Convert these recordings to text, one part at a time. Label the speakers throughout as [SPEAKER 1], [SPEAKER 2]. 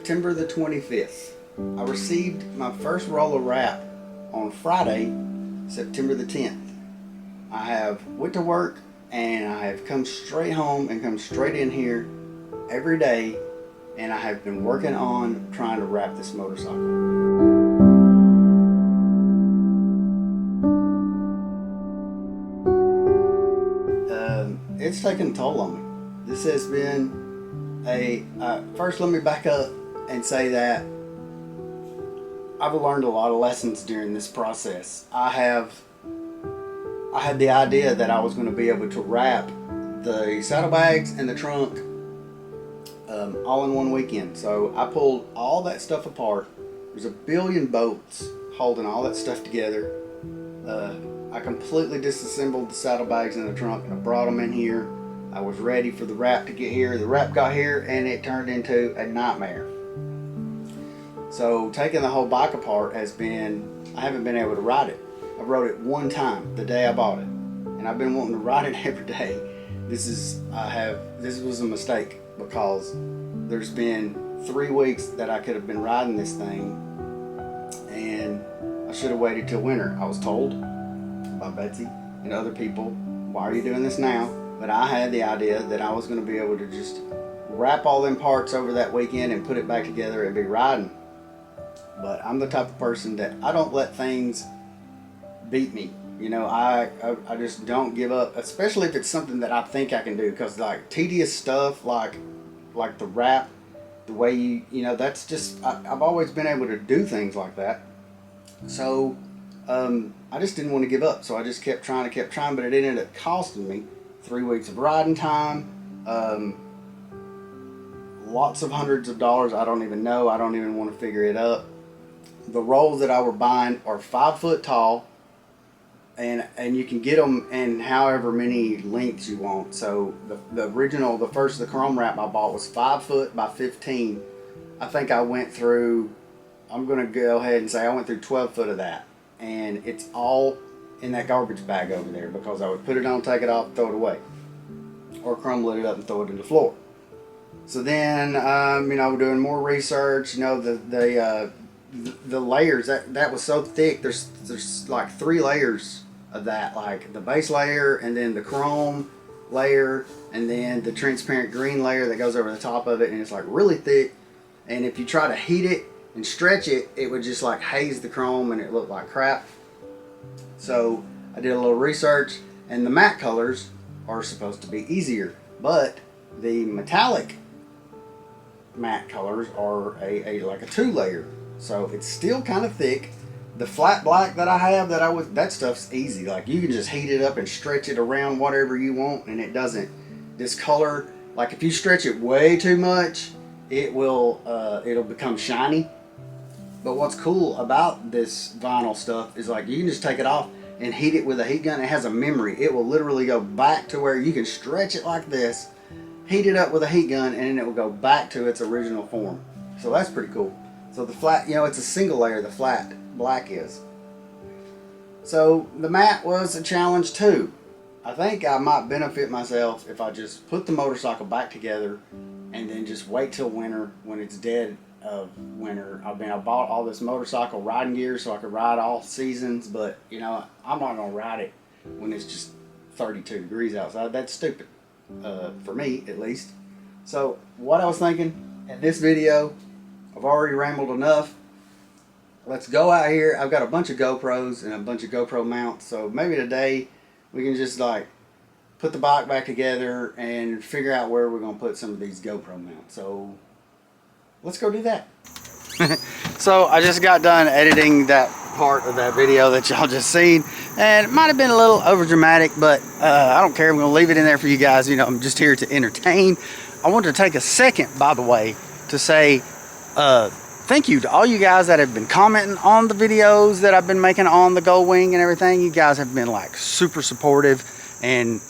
[SPEAKER 1] September the 25th. I received my first roll of wrap on Friday, September the 10th. I have went to work and I have come straight home and come straight in here every day, and I have been working on trying to wrap this motorcycle. It's taken a toll on me. This has been first let me back up and say that I've learned a lot of lessons during this process. I had the idea that I was going to be able to wrap the saddlebags and the trunk all in one weekend. So I pulled all that stuff apart. There's a billion bolts holding all that stuff together. I completely disassembled the saddlebags and the trunk and I brought them in here. I was ready for the wrap to get here. The wrap got here and it turned into a nightmare. So taking the whole bike apart has been, I haven't been able to ride it. I rode it one time the day I bought it, and I've been wanting to ride it every day. This was a mistake, because there's been 3 weeks that I could have been riding this thing, and I should have waited till winter. I was told by Betsy and other people, why are you doing this now? But I had the idea that I was going to be able to just wrap all them parts over that weekend and put it back together and be riding. But I'm the type of person that I don't let things beat me. You know, I just don't give up, especially if it's something that I think I can do, because like tedious stuff like the wrap, the way you know, that's just, I've always been able to do things like that. So I just didn't want to give up, so I just kept trying, but it ended up costing me 3 weeks of riding time, lots of hundreds of dollars. I don't even know. I don't even want to figure it up. The rolls that I were buying are 5 foot tall, and you can get them in however many lengths you want. So the original, the chrome wrap I bought was 5 foot by 15. I think I went through, I'm going to go ahead and say I went through 12 foot of that. And it's all in that garbage bag over there, because I would put it on, take it off, throw it away. Or crumble it up and throw it in the floor. So then, you know, doing more research, you know, the layers, that was so thick. There's like 3 layers of that, like the base layer, and then the chrome layer, and then the transparent green layer that goes over the top of it, and it's like really thick. And if you try to heat it and stretch it, it would just like haze the chrome and it looked like crap. So I did a little research, and the matte colors are supposed to be easier, but the metallic matte colors are like a 2 layer. So it's still kind of thick. The flat black that I have, that stuff's easy. Like you can just heat it up and stretch it around whatever you want, and it doesn't discolor. Like if you stretch it way too much, it'll become shiny. But what's cool about this vinyl stuff is like you can just take it off and heat it with a heat gun. It has a memory. It will literally go back to where you can stretch it like this, heat it up with a heat gun, and then it will go back to its original form. So that's pretty cool. So the flat, you know, it's a single layer, the flat black is. So the matte was a challenge too. I think I might benefit myself if I just put the motorcycle back together and then just wait till winter when it's dead of winter. I bought all this motorcycle riding gear so I could ride all seasons, but you know, I'm not gonna ride it when it's just 32 degrees outside. That's stupid, for me at least. So what I was thinking in this video, I've already rambled enough. Let's go out here. I've got a bunch of GoPros and a bunch of GoPro mounts, so maybe today we can just like put the bike back together and figure out where we're gonna put some of these GoPro mounts. So let's go do that. So I just got done editing that part of that video that y'all just seen, and it might have been a little over dramatic, but I don't care. I'm gonna leave it in there for you guys. You know, I'm just here to entertain. I wanted to take a second, by the way, to say thank you to all you guys that have been commenting on the videos that I've been making on the Goldwing and everything. You guys have been like super supportive and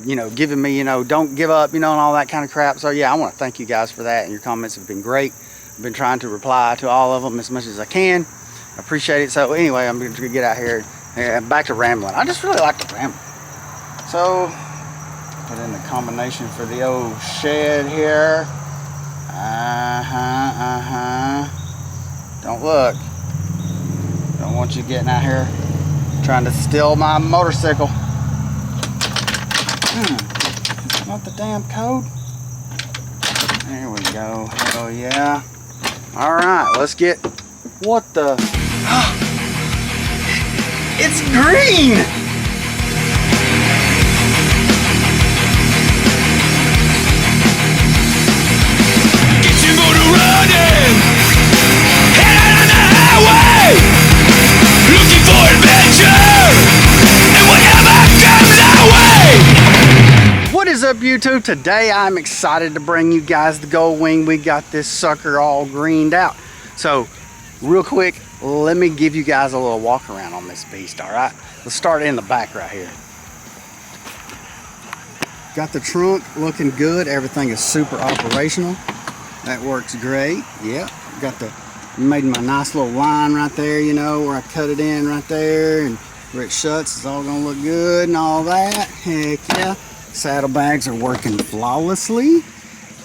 [SPEAKER 1] you know, giving me, you know, don't give up, you know, and all that kind of crap. So yeah, I want to thank you guys for that, and your comments have been great. I've been trying to reply to all of them as much as I can. I appreciate it. So anyway, I'm going to get out here and back to rambling. I just really like to ramble. So put in the combination for the old shed here. look. Don't want you getting out here trying to steal my motorcycle. It's not the damn code. There we go. Oh yeah. Alright, let's get, what the, it's green!
[SPEAKER 2] Get your motor running, head out on the highway, looking for adventure, and whatever comes our way.
[SPEAKER 1] What is up, YouTube? Today I'm excited to bring you guys the Goldwing. We got this sucker all greened out. So real quick, let me give you guys a little walk around on this beast. All right, let's start in the back right here. Got the trunk looking good. Everything is super operational. That works great. Yep, got the, made my nice little line right there, you know, where I cut it in right there, and where it shuts, it's all gonna look good and all that. Heck yeah. Saddlebags are working flawlessly.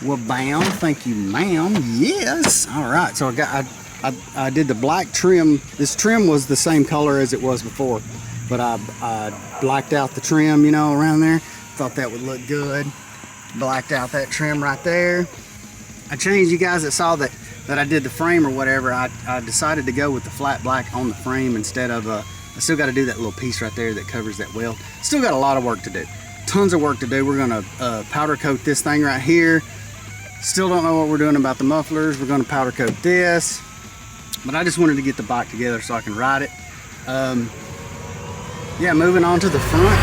[SPEAKER 1] Well, bam, thank you, ma'am. Yes. All right, so I did the black trim. This trim was the same color as it was before, but I blacked out the trim, you know, around there. Thought that would look good. Blacked out that trim right there. I changed, you guys that saw that I did the frame or whatever, I decided to go with the flat black on the frame instead of, I still got to do that little piece right there that covers that weld. Still got a lot of work to do. Tons of work to do. We're gonna powder coat this thing right here. Still don't know what we're doing about the mufflers. We're gonna powder coat this, but I just wanted to get the bike together so I can ride it. Yeah, moving on to the front.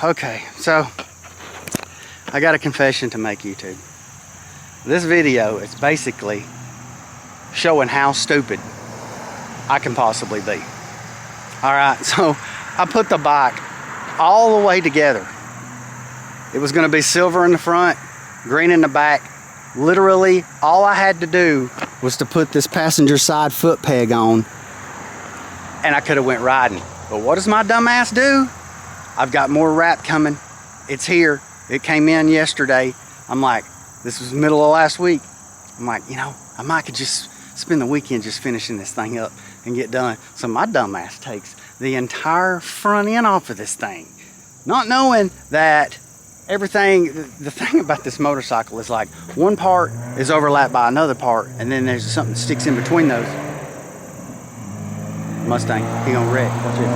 [SPEAKER 1] Okay, so I got a confession to make, YouTube. This video is basically showing how stupid I can possibly be. All right, so I put the bike all the way together. It was gonna be silver in the front, green in the back. Literally, all I had to do was to put this passenger side foot peg on, and I could have went riding. But what does my dumb ass do? I've got more wrap coming. It's here. It came in yesterday. I'm like, this was middle of last week. I'm like, you know, I might could just spend the weekend just finishing this thing up and get done. So my dumb ass takes the entire front end off of this thing, not knowing that everything, the thing about this motorcycle is like one part is overlapped by another part, and then there's something that sticks in between those. Mustang, he gonna wreck, watch it.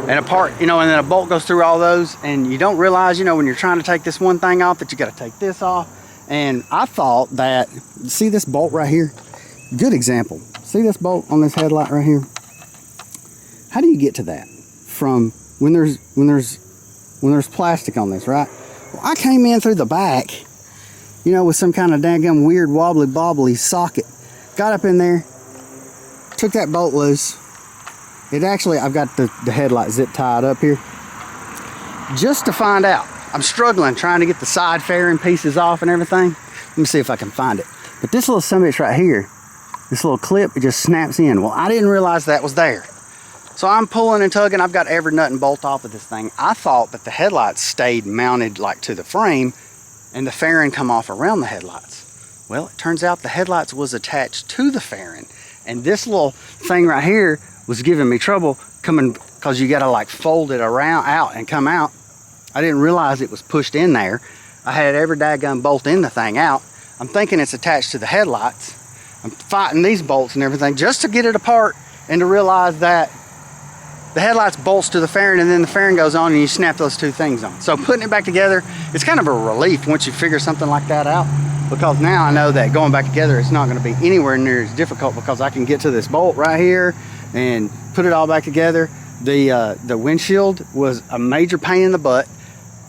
[SPEAKER 1] And a part, you know, and then a bolt goes through all those, and you don't realize, you know, when you're trying to take this one thing off, that you got to take this off. And I thought that, see this bolt right here? Good example. See this bolt on this headlight right here? How do you get to that from when there's plastic on this, right? Well, I came in through the back, you know, with some kind of daggum weird wobbly bobbly socket. Got up in there, took that bolt loose. It actually, I've got the headlight zip tied up here, just to find out. I'm struggling trying to get the side fairing pieces off and everything. Let me see if I can find it. But this little summit right here, this little clip, it just snaps in. Well, I didn't realize that was there. So I'm pulling and tugging. I've got every nut and bolt off of this thing. I thought that the headlights stayed mounted like to the frame and the fairing come off around the headlights. Well, it turns out the headlights was attached to the fairing. And this little thing right here was giving me trouble coming, because you got to like fold it around out and come out. I didn't realize it was pushed in there. I had every daggum bolt in the thing out. I'm thinking it's attached to the headlights. I'm fighting these bolts and everything just to get it apart and to realize that the headlights bolts to the fairing, and then the fairing goes on and you snap those two things on. So putting it back together, it's kind of a relief once you figure something like that out, because now I know that going back together, it's not going to be anywhere near as difficult, because I can get to this bolt right here and put it all back together. The windshield was a major pain in the butt.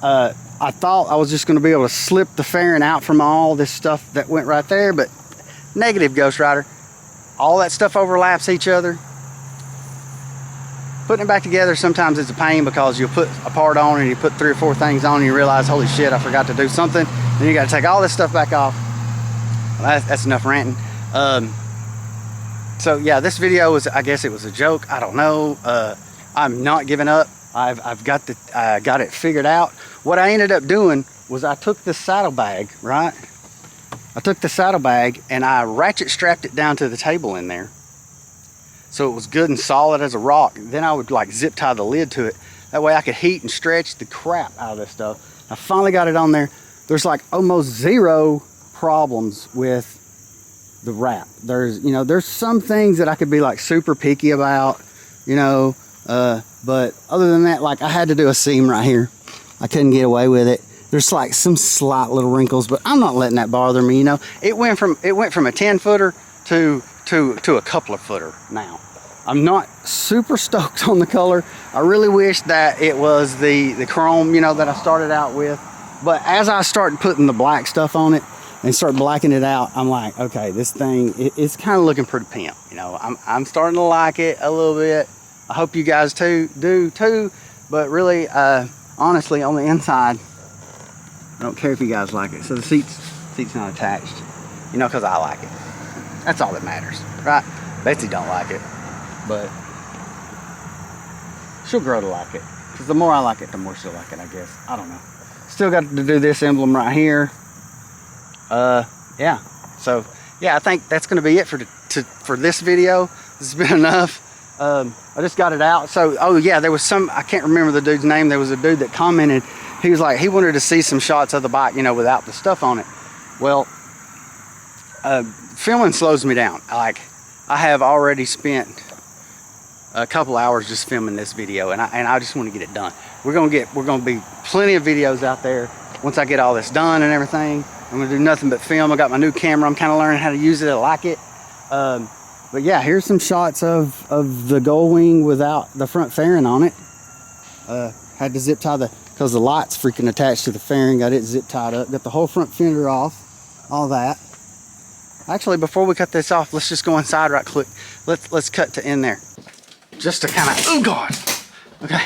[SPEAKER 1] I thought I was just going to be able to slip the fairing out from all this stuff that went right there, but negative, Ghost Rider. All that stuff overlaps each other. Putting it back together, sometimes it's a pain, because you'll put a part on and you put 3 or 4 things on and you realize, holy shit, I forgot to do something. Then you got to take all this stuff back off. Well, that's enough ranting. So yeah, this video was, I guess it was a joke. I don't know. I'm not giving up. I've got it figured out. What I ended up doing was I took this saddlebag, right? I took the saddlebag and I ratchet strapped it down to the table in there, so it was good and solid as a rock. Then I would like zip tie the lid to it. That way I could heat and stretch the crap out of this stuff. I finally got it on there. There's like almost zero problems with the wrap. There's some things that I could be like super picky about, but other than that, like I had to do a seam right here. I couldn't get away with it. There's like some slight little wrinkles, but I'm not letting that bother me. It went from a 10 footer to a couple of footer now. I'm not super stoked on the color. I really wish that it was the chrome, that I started out with. But as I started putting the black stuff on it and start blacking it out, I'm like, okay, this thing, it's kind of looking pretty pimp. I'm starting to like it a little bit. I hope you guys do too. But really, honestly, on the inside, I don't care if you guys like it. So the seat's not attached, because I like it. That's all that matters, right? Betsy don't like it, but she'll grow to like it. Because the more I like it, the more she'll like it, I guess. I don't know. Still got to do this emblem right here. Yeah. So yeah, I think that's going to be it for this video. This has been enough. I just got it out. So, oh yeah, there was I can't remember the dude's name. There was a dude that commented. He was like, he wanted to see some shots of the bike, without the stuff on it. Well, filming slows me down. Like, I have already spent a couple hours just filming this video, and I just want to get it done. We're gonna be plenty of videos out there once I get all this done and everything. I'm gonna do nothing but film. I got my new camera. I'm kind of learning how to use it. I like it. But yeah, here's some shots of the Goldwing without the front fairing on it. Had to zip tie because the light's freaking attached to the fairing. Got it zip tied up. Got the whole front fender off. All that. Actually, before we cut this off, let's just go inside right quick. Let's cut to in there. Just to kind of, oh God. Okay.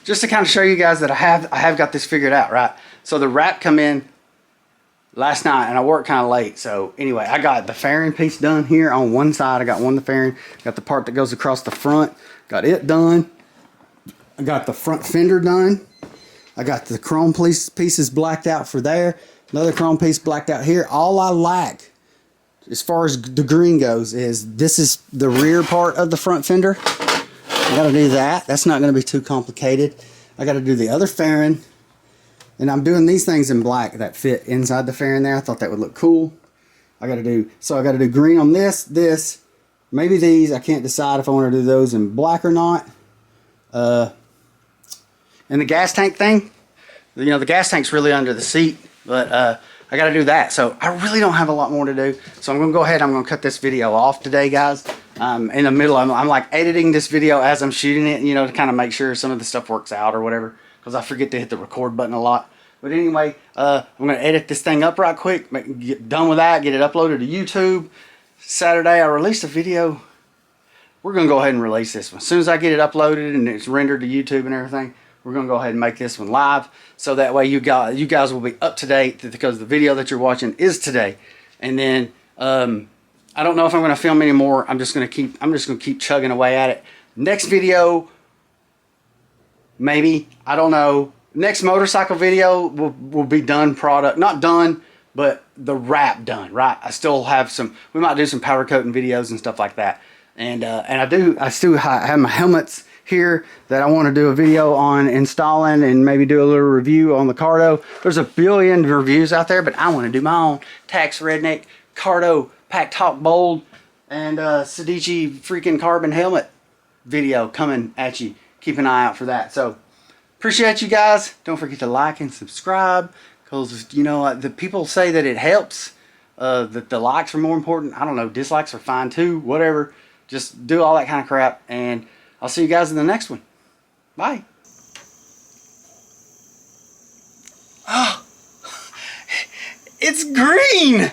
[SPEAKER 1] Just to kind of show you guys that I have got this figured out, right? So the wrap come in last night and I worked kind of late. So anyway, I got the fairing piece done here on one side. I got the fairing, got the part that goes across the front, got it done. I got the front fender done. I got the chrome pieces blacked out for there. Another chrome piece blacked out here. All I lack, as far as the green goes, is this is the rear part of the front fender. I got to do that. That's not going to be too complicated. I got to do the other fairing. And I'm doing these things in black that fit inside the fairing there. I thought that would look cool. I got to do green on this, maybe these. I can't decide if I want to do those in black or not. And the gas tank thing, the gas tank's really under the seat, but I got to do that. So I really don't have a lot more to do. So I'm going to go ahead. I'm going to cut this video off today, guys. In the middle, I'm like editing this video as I'm shooting it, to kind of make sure some of the stuff works out or whatever, because I forget to hit the record button a lot. But anyway, I'm going to edit this thing up right quick, get done with that, get it uploaded to YouTube. Saturday, I released a video. We're going to go ahead and release this one. As soon as I get it uploaded and it's rendered to YouTube and everything, we're going to go ahead and make this one live. So that way you guys will be up to date, because the video that you're watching is today. And then, I don't know if I'm going to film anymore. I'm just going to keep chugging away at it. Next video, maybe, I don't know. Next motorcycle video will be done not done, but the wrap done, right? I still have we might do some powder coating videos and stuff like that. And I still have my helmets here that I want to do a video on installing, and maybe do a little review on the Cardo. There's a billion reviews out there, but I want to do my own Tax Redneck Cardo Pack Top Bold and Sedici freaking carbon helmet video coming at you. Keep an eye out for that. So appreciate you guys. Don't forget to like and subscribe, because the people say that it helps, that the likes are more important. I don't know, dislikes are fine too, whatever. Just do all that kind of crap, and I'll see you guys in the next one. Bye. Oh, it's green.